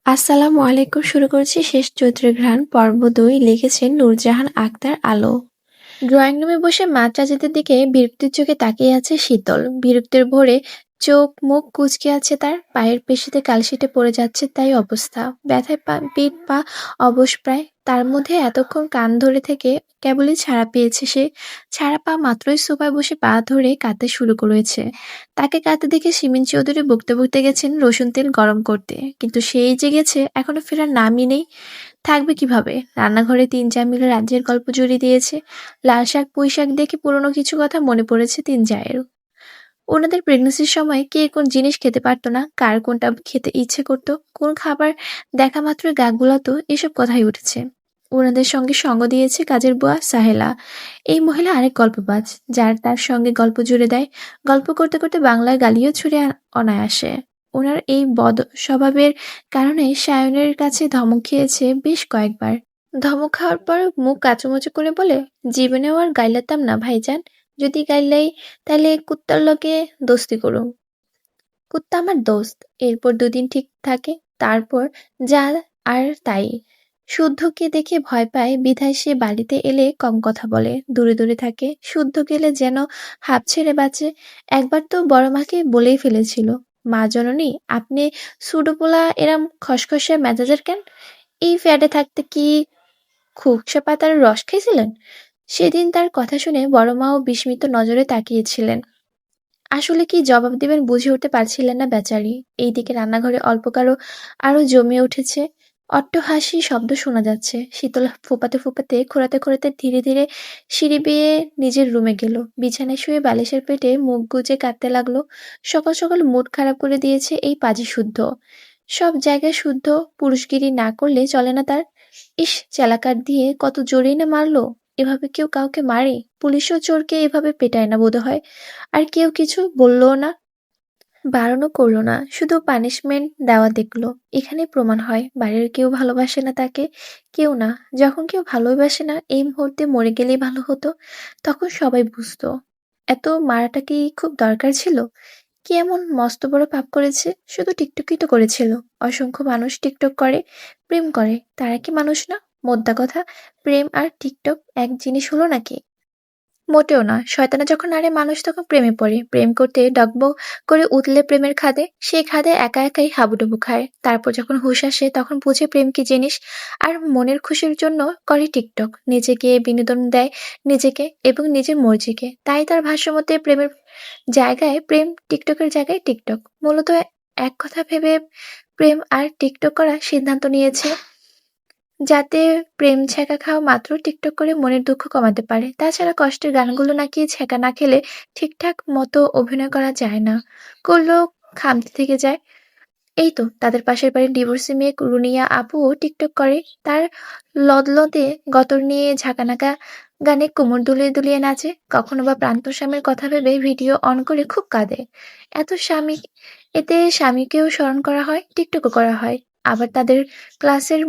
আসসালামু আলাইকুম। শুরু করছি শেষ চৈত্রের ঘ্রাণ পর্ব ২ লিখেছেন নূরজাহান আক্তার আলো। ড্রয়িং রুমে বসে মা চাচিদের দিকে বিরক্তির চোখে তাকিয়ে আছে শীতল। বিরক্তির ভরে চোখ মুখ কুঁচকে আছে তার, পায়ের পেশিতে কালশিটে পড়ে যাচ্ছে তাই অবস্থা। ব্যথায় পিঠ পা অবশ প্রায়। তার মধ্যে এতক্ষণ কান ধরে থেকে কেবলই ছাড়া পেয়েছে সে। ছাড়া পা মাত্রই সোফায় বসে পা ধরে কাঁদতে শুরু করেছে। তাকে কাঁদতে দেখে শিমিন চৌধুরী বকতে বকতে গেছেন রসুন তেল গরম করতে, কিন্তু সেই যে গেছে এখনো ফেরার নামই নেই। থাকবে কিভাবে? রান্নাঘরে ৩ জা মিলে রাজ্যের গল্প জুড়ে দিয়েছে। লাল শাক পুঁই শাক দেখে পুরনো কিছু কথা মনে পড়েছে ৩ জায়ের। ওনাদের প্রেগন্যান্সির সময় কে কোন জিনিস খেতে পারতো না, কার কোনটা খেতে ইচ্ছে করতো, কোন খাবার দেখা মাত্রই গা গুলাতো, এসব কথাই উঠেছে। ওনাদের সঙ্গে সঙ্গ দিয়েছে কাজের বুয়া সাহেলা। এই মহিলা আরেক গল্পবাজ, যার তার সঙ্গে গল্প জুড়ে দেয়। গল্প করতে করতে বাংলায় গালিও ছুড়ে অনায়াসে। ওনার এই বদ স্বভাবের কারণে সায়নের কাছে ধমক খেয়েছে বেশ কয়েকবার। ধমক খাওয়ার পর মুখ কাঁচুমাচু করে বলে, জীবনেও আর গাইলাতাম না ভাইজান। যদি গাইলাই তাইলে কুত্তার লগে দোস্তি করুম। কুত্তা আমার দোস্ত। এরপর ২ দিন ঠিক থাকে, তারপর যা আর তাই। শুদ্ধকে দেখে ভয় পায় বিধায় সে বাড়িতে এলে কম কথা বলে, দূরে দূরে থাকে। শুদ্ধ গেলে যেন হাঁপ ছেড়ে বাঁচে। একবার তো বড় মাকে বলেই ফেলেছিল, মা জননী আপনি সুডোপোলা এরম খসখসে মেজাজের কেন? এই ফ্যাটে থাকতে কি খুকসা পাতার রস খাইছিলেন? সেদিন তার কথা শুনে বড় মাও বিস্মিত নজরে তাকিয়েছিলেন। আসলে কি জবাব দিবেন বুঝে উঠতে পারছিলেন না বেচারি। এইদিকে রান্নাঘরে অল্পকারও আরো জমে উঠেছে। অট্টহাসি শব্দ শোনা যাচ্ছে। শীতল ফোঁপাতে ফোঁপাতে খোঁড়াতে খোঁড়াতে ধীরে ধীরে সিঁড়ি বেয়ে নিজের রুমে গেল। বিছানায় শুয়ে বালিশের পেটে মুখ গুজে কাঁদতে লাগলো। সকাল সকাল মুড খারাপ করে দিয়েছে এই পাজি শুদ্ধ। সব জায়গায় শুদ্ধ, পুরুষগিরি না করলে চলে না তার। ইস, চালাকার দিয়ে কত জোরেই না মারলো। এভাবে কেউ কাউকে মারে? পুলিশও চোরকে এভাবে পেটায় না বোধহয়। আর কেউ কিছু বললও না, বারণও করল না, শুধু পানিশমেন্ট দেওয়া দেখল। এখানেই প্রমাণ হয় বাড়ির কেউ ভালোবাসে না তাকে। কেউ না। যখন কেউ ভালোবাসে না, এই মুহূর্তে মরে গেলেই ভালো হতো, তখন সবাই বুঝতো। এত মারাটা কি খুব দরকার ছিল? কি এমন মস্ত বড় পাপ করেছে? শুধু টিকটকই তো করেছিল। অসংখ্য মানুষ টিকটক করে, প্রেম করে, তারা কি মানুষ না? মোদ্দা কথা, প্রেম আর টিকটক এক জিনিস হলো নাকি? মোটেও না। শয়তানে যখন নারে মানুষ তখন প্রেমে পড়ে। প্রেম করতে ডগমগ করে উতলে প্রেমের খাদে, সেই খাদে একা একাই হাবুডুবু খায়। তারপর যখন হুঁশ আসে তখন বুঝে প্রেম কি জিনিস। আর মনের খুশির জন্য করে টিকটক। নিজেকে বিনোদন দেয়, নিজেকে এবং নিজের মর্জিকে। তাই তার ভাষ্যমতে প্রেমের জায়গায় প্রেম, টিকটকের জায়গায় টিকটক। মূলত এক কথা ভেবে প্রেম আর টিকটক করার সিদ্ধান্ত নিয়েছে, যাতে প্রেম ছ্যাঁকা খাওয়া মাত্র টিকটক করে মনের দুঃখ কমাতে পারে। তাছাড়া কষ্টের গানগুলো নাকি ছ্যাঁকা না খেলে ঠিকঠাক মতো অভিনয় করা যায় না। করলেও খামতি থেকে যায়। এই তো তাদের পাশের বাড়ির ডিভোর্সি মেয়ে রুনিয়া আপুও টিকটক করে। তার লদলদে গতর নিয়ে ঝাঁকানাকা গানে কোমর দুলিয়ে দুলিয়ে নাচে। কখনো বা প্রান্ত স্বামীর কথা ভেবে ভিডিও অন করে খুব কাঁদে। এত স্বামী, এতে স্বামীকেও স্মরণ করা হয়, টিকটকও করা হয়। আবার তাদের ক্লাসের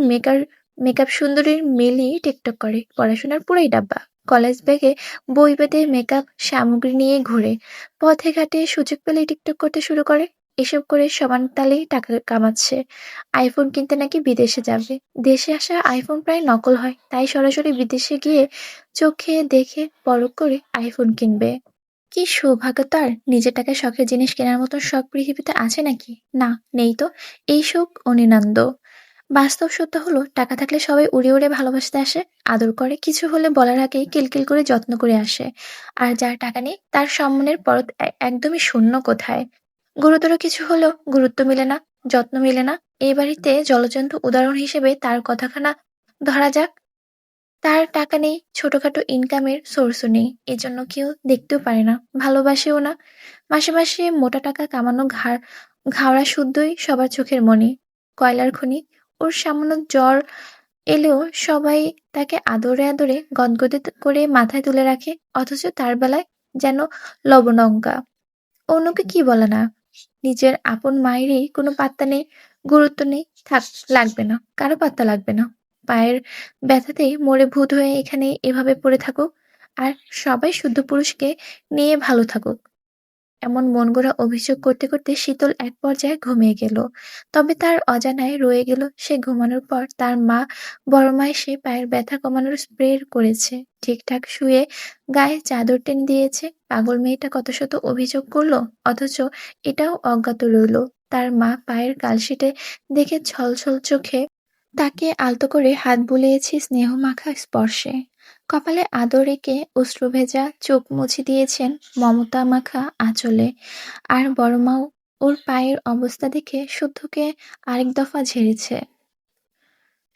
মেকআপ সুন্দরীর মিলি টিকটক করে। পড়াশোনার পুরাই ডাব্বা। কলেজ ব্যাগে বই বেঁধে মেকআপ সামগ্রী নিয়ে ঘোরে। পথে ঘাটে সুযোগ পেলেই টিকটক করতে শুরু করে। এসব করে সমান তালেই টাকা কামাচ্ছে। আইফোন কিনতে নাকি বিদেশে যাবে। দেশে আসা আইফোন প্রায় নকল হয়, তাই সরাসরি বিদেশে গিয়ে চোখে দেখে পরখ করে আইফোন কিনবে। কি সৌভাগ্য তার! নিজের টাকায় শখের জিনিস কেনার মতো শখ পৃথিবীতে আছে নাকি? না, নেই তো। এই সুখ অনিন্দ্য। বাস্তব সত্য হলো, টাকা থাকলে সবাই উড়ে উড়ে ভালোবাসতে আসে, আদর করে, কিছু হলে বলার আগেই কিলকিল করে যত্ন করে আসে। আর যার টাকা নেই তার সম্মানের পরত একদমই শূন্য কোথায়। গুরুতর কিছু হলেও গুরুত্ব মিলে না, যত্ন মিলে না। এই বাড়িতে জলজন্ত উদাহরণ হিসেবে তার কথাখানা ধরা যাক। তার টাকা নেই, ছোটখাটো ইনকামের সোর্সও নেই, এজন্য কেউ দেখতেও পারে না, ভালোবাসেও না। মাসে মাসে মোটা টাকা কামানো ঘাওড়া শুদ্ধই সবার চোখের মনি। কয়লার খনি। ওর সামান্য জ্বর এলেও সবাই তাকে আদরে আদরে গদগদে করে মাথায় তুলে রাখে, অথচ তার বেলায় যেন লবণঙ্কা। অন্যকে কি বলে না, নিজের আপন মায়েরই কোনো পাত্তা নেই, গুরুত্ব নেই। থাক, লাগবে না, কারো পাত্তা লাগবে না। পায়ের ব্যথাতেই মরে ভূত হয়ে এখানে এভাবে পড়ে থাকুক, আর সবাই শুদ্ধ পুরুষকে নিয়ে ভালো থাকুক। এমন মনগড়া অভিযোগ করতে করতে শীতল এক পর্যায়ে ঘুমিয়ে গেল। তবে তার অজানায় রয়ে গেল সে ঘুমানোর পর তার মা বড় মা এসে পায়ের ব্যথা কমানোর স্প্রে করেছে, ঠিকঠাক শুয়ে গায়ে চাদর টেনে দিয়েছে। পাগল মেয়েটা কত শত অভিযোগ করলো, অথচ এটাও অজ্ঞাত রইল। তার মা পায়ের কালশিটে দেখে ছলছল চোখে তাকে আলতো করে হাত বুলিয়েছে স্নেহমাখা স্পর্শে। কপালে আদর এঁকে অশ্রুভেজা চোখ মুছে দিয়েছেন মমতা মাখা আঁচলে। আর বড় মাও ওর পায়ের অবস্থা দেখে শুদ্ধকে আরেক দফা ঝেড়েছে।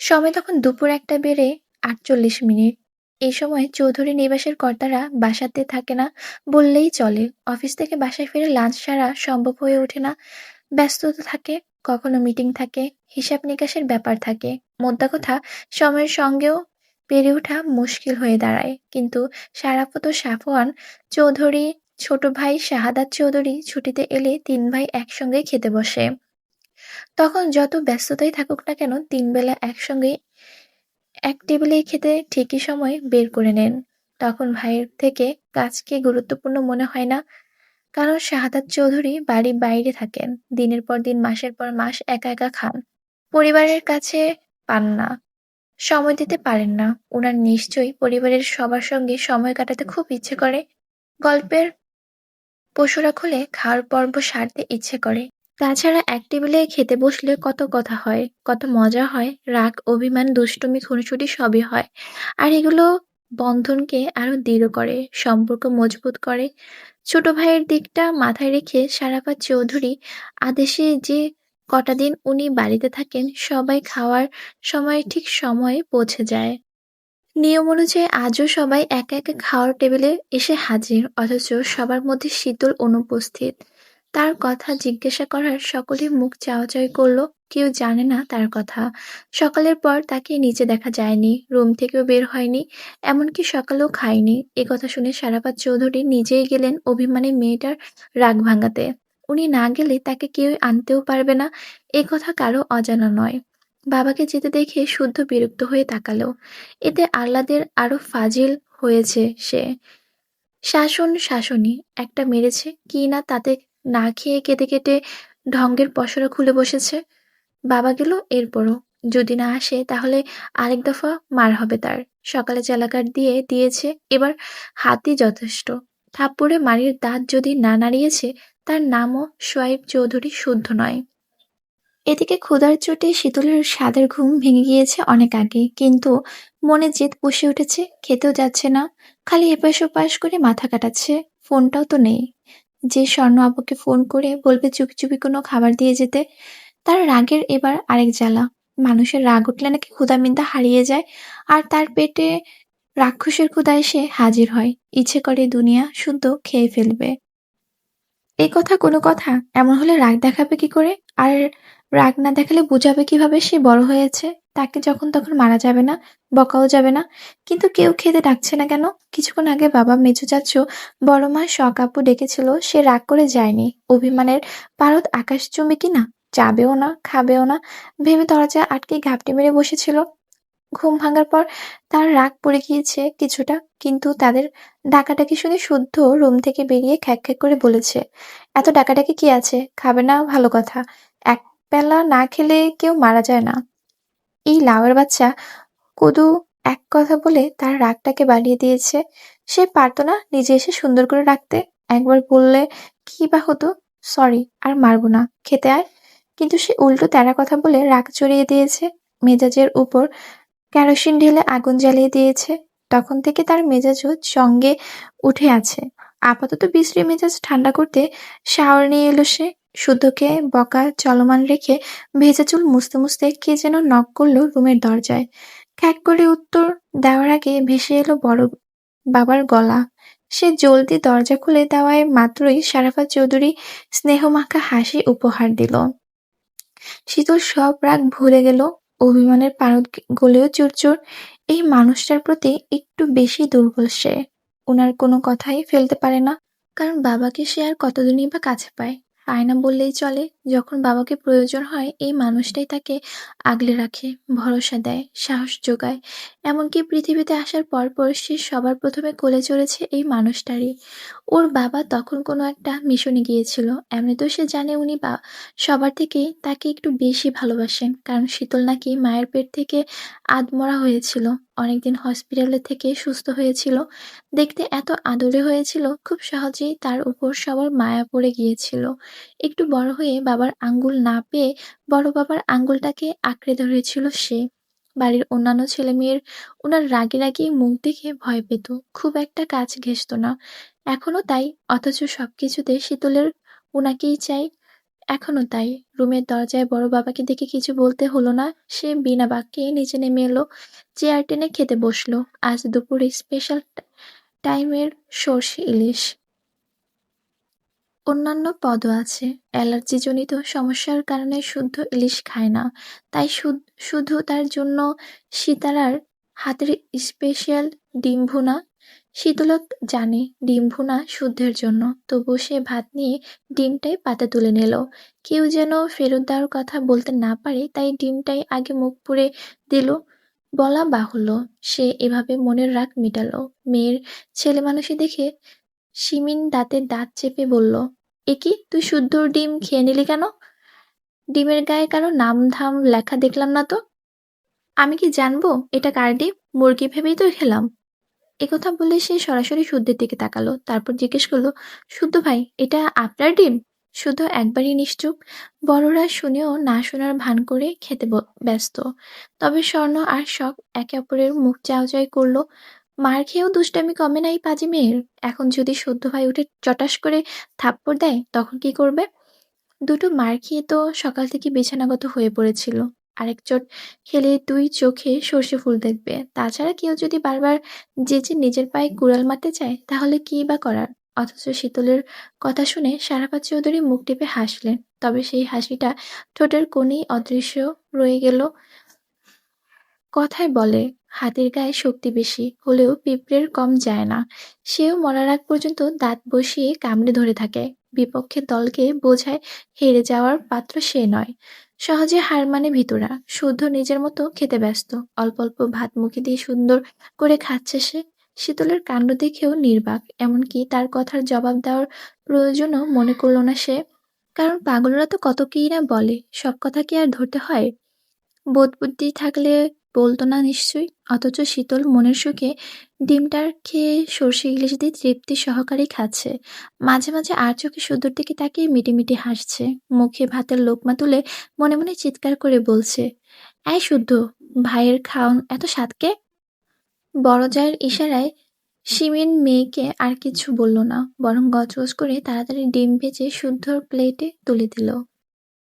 সময় তখন দুপুর ১টা বেড়ে ৪৮ মিনিট। এই সময় চৌধুরী নিবাসের কর্তারা বাসাতে থাকে না বললেই চলে। অফিস থেকে বাসায় ফিরে লাঞ্চ সারা সম্ভব হয়ে ওঠে না। ব্যস্ততা থাকে, কখনো মিটিং থাকে, হিসাব নিকাশের ব্যাপার থাকে। মোদ্দা কথা, সময়ের সঙ্গেও পেরে ওঠা মুশকিল হয়ে দাঁড়ায়। কিন্তু শারাফত ও সাফওয়ান চৌধুরী, ছোট ভাই শাহাদাত চৌধুরী ছুটিতে এলে ৩ ভাই একসঙ্গে খেতে বসে। তখন যত ব্যস্ততাই থাকুক না কেন, ৩ বেলা একসঙ্গে এক টেবিলেই খেতে ঠিকই সময় বের করে নেন। তখন ভাইয়ের থেকে কাজকে গুরুত্বপূর্ণ মনে হয় না। কারণ শাহাদাত চৌধুরী বাড়ির বাইরে থাকেন, দিনের পর দিন মাসের পর মাস একা একা খান, পরিবারের কাছে পান না, সময় দিতে পারেন না। ওনার নিশ্চয়ই পরিবারের সবার সঙ্গে সময় কাটাতে খুব ইচ্ছে করে। গল্পের পশুরা খুলে খাওয়ার পর্ব সারতে ইচ্ছে করে। তাছাড়া এক টেবিলে খেতে বসলে কত কথা হয়, কত মজা হয়, রাগ, অভিমান, দুষ্টুমি, খুনসুটি সবই হয়। আর এগুলো বন্ধনকে আরো দৃঢ় করে, সম্পর্ক মজবুত করে। ছোট ভাইয়ের দিকটা মাথায় রেখে শারাফাত চৌধুরী আদেশে যে কটা দিন উনি বাড়িতে থাকেন, সবাই খাওয়ার সময় ঠিক সময়ে পৌঁছে যায়। নিয়ম অনুযায়ী আজও সবাই একে একে খাওয়ার টেবিলে এসে হাজির, অথচ সবার মধ্যে শীতল অনুপস্থিত। তার কথা জিজ্ঞাসা করার সকলেই মুখ চাওয়াচাওয়ি করল, কেউ জানে না তার কথা। সকালের পর তাকে নিচে দেখা যায়নি, রুম থেকেও বের হয়নি, এমনকি সকালেও খায়নি। এ কথা শুনে শারাফাত চৌধুরী নিজেই গেলেন অভিমানী মেয়েটার রাগ ভাঙাতে। উনি না গেলে তাকে কেউ আনতেও পারবে না, এ কথা কারো অজানা নয়। বাবাকে যেতে দেখে শুদ্ধ বিরক্ত হয়ে তাকালো। এতে আহ্লাদের আরো ফাজিল হয়েছে সে। শাসন শাসনই একটা মেরেছে কি না তাতে, না খেয়ে কেটে কেটে ঢঙ্গের পসরা খুলে বসেছে। বাবা গেল এরপরও, যদি না আসে তাহলে আরেক দফা মার হবে তার। সকালে চালাকাট দিয়ে দিয়েছে, এবার হাতই যথেষ্ট। থাপ্পড়ে মারির দাঁত যদি না নাড়িয়েছে, তার নামও সোয়াইব চৌধুরী শুদ্ধ নয়। এদিকে ক্ষুধার চোটে শীতলের স্বাদের ঘুম ভেঙে গিয়েছে অনেক আগে, কিন্তু মনে জেদ পুষে উঠেছে, খেতেও যাচ্ছে না, খালি এপাশ ওপাশ করে মাথা কাটাচ্ছে। ফোনটাও তো নেই যে স্বর্ণ আপুকে ফোন করে বলবে চুপি চুপি কোনো খাবার দিয়ে যেতে। তার রাগের এবার আরেক জ্বালা, মানুষের রাগ উঠলে নাকি ক্ষুধা হারিয়ে যায়, আর তার পেটে রাক্ষসের ক্ষুধা এসে হাজির হয়, ইচ্ছে করে দুনিয়া শুদ্ধ খেয়ে ফেলবে। এই কথা কোনো কথা? এমন হলে রাগ দেখাবে কি করে? আর রাগ না দেখালে বুঝাবে কিভাবে সে বড় হয়েছে? তাকে যখন তখন মারা যাবে না, বকাও যাবে না। কিন্তু কেউ খেতে ডাকছে না কেন? কিছুক্ষণ আগে বাবা, মেজো চাচ্চু, বড় মা, শখ আপু ডেকেছিল, সে রাগ করে যায়নি। অভিমানের পারদ আকাশচুম্বী কিনা, যাবেও না, খাবেও না ভেবে দরজা আটকে ঘাপটি মেরে বসেছিল। ঘুম ভাঙার পর তার রাগ পড়ে গিয়েছে কিছুটা, কিন্তু তাদের ডাকাডাকি শুনে শুদ্ধ রুম থেকে বেরিয়ে খ্যাঁক খ্যাঁক করে বলেছে, এত ডাকাডাকি কি আছে, খাবে না ভালো কথা, এক বেলা না খেলে কেউ মারা যায় না। এই লাউয়ের বাচ্চা কদু এক কথা বলে তার রাগটাকে বাড়িয়ে দিয়েছে। সে পারতো না নিজে এসে সুন্দর করে রাখতে? একবার বললে কি বা হতো, সরি আর মারবো না, খেতে আয়। কিন্তু সে উল্টো তেড়া কথা বলে রাগ চড়িয়ে দিয়েছে, মেজাজের উপর কেরোসিন ঢেলে আগুন জ্বালিয়ে দিয়েছে। তখন থেকে তার মেজাজও সঙ্গে উঠে আছে। আপাতত বিশ্রী মেজাজ ঠান্ডা করতে শাওয়ার নিয়ে এলো সে। শুদ্ধকে বকা চলমান রেখে ভেজা চুল মুছতে মুছতে কে যেন নক করলো রুমের দরজায়। খ্যাক করে উত্তর দেওয়ার আগে ভেসে এলো বড় বাবার গলা। সে জলদি দরজা খুলে দেওয়ায় মাত্রই শারাফাত চৌধুরী স্নেহমাখা হাসি উপহার দিল। শীতল সব রাগ ভুলে গেল, অভিমানের পারদ গলেও চুরচুর। এই মানুষটার প্রতি একটু বেশি দুর্বল সে। ওনার কোনো কথাই ফেলতে পারে না, কারণ বাবাকে সে আর কতদিনই বা কাছে পায়। পায় না বললেই চলে। যখন বাবাকে প্রয়োজন হয় এই মানুষটাই তাকে আগলে রাখে, ভরসা দেয়, সাহস যোগায়। এমনকি পৃথিবীতে আসার পরপর সে সবার প্রথমে কোলে চড়েছে এই মানুষটারই। ওর বাবা তখন কোনো একটা মিশনে গিয়েছিল। এমনিতেও সে জানে উনি সবার থেকে তাকে একটু বেশি ভালোবাসেন, কারণ শীতল নাকি মায়ের পেট থেকে আধমরা হয়েছিল, অনেকদিন হসপিটালে থেকে সুস্থ হয়েছিল। দেখতে এত আদুরে হয়েছিল, খুব সহজেই তার উপর সবার মায়া পড়ে গিয়েছিল। একটু বড় হয়ে বাবার আঙ্গুল না পেয়ে বড় বাবার আঙ্গুলটাকে আঁকড়ে ধরেছিল সে। বাড়ির অন্যান্য ছেলেমেয়ের ওনার রাগে রাগি মুখ দেখে ভয় পেত, খুব একটা কাছে ঘেঁষত না। এখনো তাই, অথচ সবকিছুতে শীতলের ওনাকেই চাই। এখনো তাই। রুমের দরজায় বড় বাবাকে দেখে কিছু বলতে হলো না, সে বিনা বাক্যে নিচে নেমে এলো, চেয়ার টেনে খেতে বসলো। আজ দুপুরে স্পেশাল টাইমের সর্ষে ইলিশ। অন্যান্য পদও আছে। অ্যালার্জিজনিত সমস্যার কারণে শুদ্ধ ইলিশ খায় না, তাই শুধু তার জন্য সিতারার হাতের স্পেশাল ডিম ভুনা। শীতলক জানে ডিম ভুনা শুদ্ধের জন্য, তবুও সে ভাত নিয়ে ডিমটাই পাতে তুলে নিল। কেউ যেন ফেরত দেওয়ার কথা বলতে না পারে, তাই ডিমটাই আগে মুখ পুড়ে দিল। বলা বাহুল্য, সে এভাবে মনের রাগ মিটালো। মেয়ের ছেলেমানুষি দেখে শিমিন দাঁতে দাঁত চেপে বলল, এ কি, তুই শুদ্ধ ডিম খেয়ে নিলি কেন? ডিমের গায়ে কারো নাম ধাম লেখা দেখলাম না তো। আমি কি জানবো এটা কার ডিম? মুরগি ভেবেই তো খেলাম। একথা বলে সে সরাসরি শুদ্ধের দিকে তাকালো, তারপর জিজ্ঞেস করলো, শুদ্ধ ভাই, এটা আপনার ডিম? শুদ্ধ একবারই নিশ্চুপ। বড়রা শুনেও না শোনার ভান করে খেতে ব্যস্ত। তবে স্বর্ণ আর শখ একে অপরের মুখ চাওয়াচাই করলো। মার খেয়েও দুষ্টামি কমে নাই পাজি মেয়ের। এখন যদি শুদ্ধ ভাই উঠে চটাস করে থাপ্পড় দেয় তখন কি করবে? দুটো মার খেয়ে তো সকাল থেকে বিছানাগত হয়ে পড়েছিল। আরেক চোট খেলে তুই চোখে সর্ষে ফুল দেখবে। তাছাড়া কেউ যদি বারবার যেচে নিজের পায়ে কুড়াল মারতে চায় তাহলে কী বা করার? অথচ শীতলের কথা শুনে সারাপা চৌধুরী মুখ টিপে হাসলেন, তবে সেই হাসিটা ঠোঁটের কোণেই অদৃশ্য রয়ে গেল। কথায় বলে, হাতির গায়ে শক্তি বেশি হলেও পিঁপড়ের কম যায় না। সেও মরার আগ পর্যন্ত দাঁত বসিয়ে কামড়ে ধরে থাকে। বিপক্ষের দলকে বোঝায় হেরে যাওয়ার পাত্র সে নয়। সহজে হার মানে ভিতরা। শুদ্ধ নিজের মতো খেতে ব্যস্ত। অল্প অল্প ভাত মুখে দিয়ে সুন্দর করে খাচ্ছে সে। শীতলের কাণ্ড দেখেও নির্বাক, এমনকি তার কথার জবাব দেওয়ার প্রয়োজনও মনে করল না সে। কারণ পাগলরা তো কত কী না বলে, সব কথা কি আর ধরতে হয়? বোধবুদ্ধি থাকলে বলতো না নিশ্চয়ই। অথচ শীতল মনের সুখে ডিমটার খেয়ে সর্ষে ইলিশ দিয়ে তৃপ্তি সহকারে খাচ্ছে। মাঝে মাঝে আর চোখে শুদ্ধর দিকে তাকিয়ে মিটিমিটি হাসছে। মুখে ভাতের লোকমা তুলে মনে মনে চিৎকার করে বলছে, এই শুদ্ধ, ভাইয়ের খাওন এত স্বাদকে? বড় জায়ের ইশারায় শিমিন মেয়েকে আর কিছু বলল না, বরং গজগজ করে তাড়াতাড়ি ডিম ভেজে শুদ্ধর প্লেটে তুলে দিল।